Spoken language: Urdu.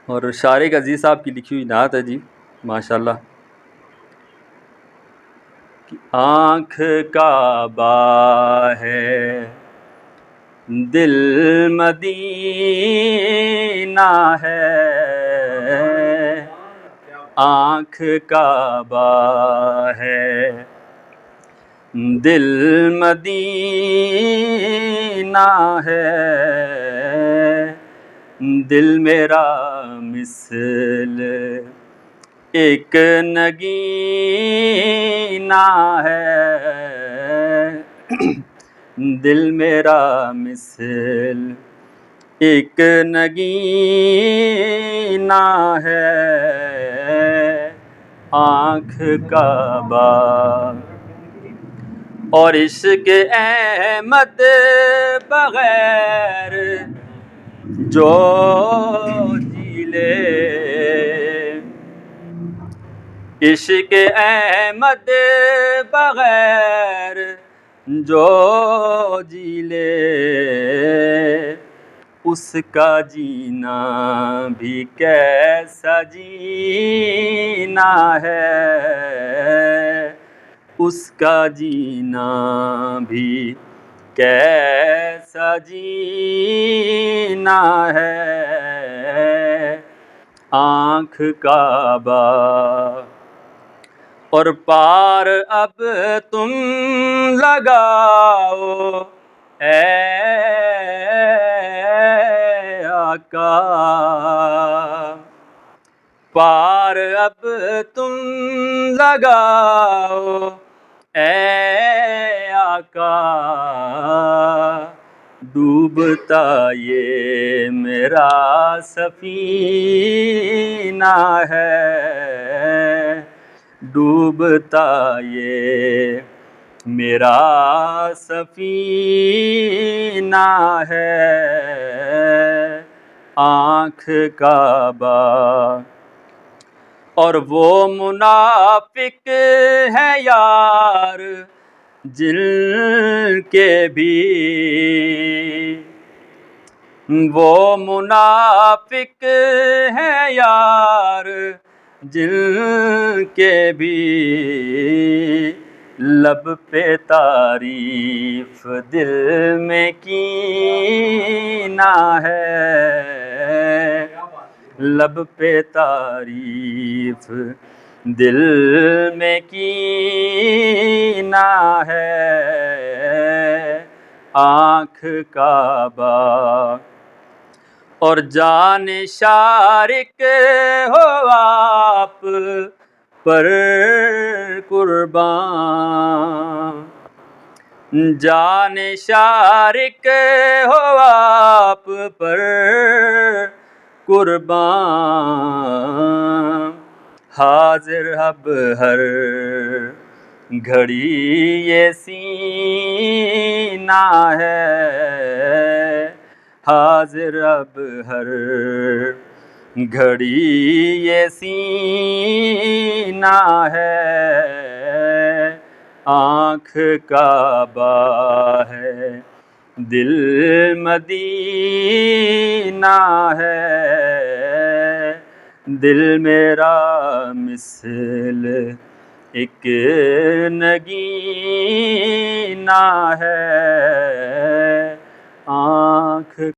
اور شارق عزیز صاحب کی لکھی ہوئی نعت ہے جی، ماشاءاللہ۔ آنکھ کعبہ ہے، دل مدینہ ہے، آنکھ کعبہ ہے، دل مدینہ ہے، دل میرا مثل ایک نگینہ ہے، دل میرا مثل ایک نگینہ ہے، آنکھ کعبہ اور عشق احمد بغیر جو جی لے، عشق احمد بغیر جو جی لے، اس کا جینا بھی کیسا جینا ہے، اس کا جینا بھی کیسا جینا ہے، آنکھ کعبہ اور پار اب تم لگاؤ اے آقا، پار اب تم لگاؤ اے آقا، ڈوبتا یہ میرا سفینہ ہے، ڈوبتا یہ میرا سفینہ ہے، آنکھ کعبہ اور وہ منافق ہے یار جن کے بھی، وہ منافق ہے یار جن کے بھی، لب پہ تعریف دل میں کینہ ہے، لب پہ تعریف دل میں کینہ ہے، آنکھ کعبہ اور جان شارق ہو آپ پر قربان، جان شارق ہو آپ پر قربان، حاضر اب ہر گھڑی یہ سینہ ہے، حاضر اب ہر گھڑی یہ سینہ ہے، آنکھ کعبہ ہے، دل مدینہ ہے، دل میرا مثل ایک نگینہ ہے،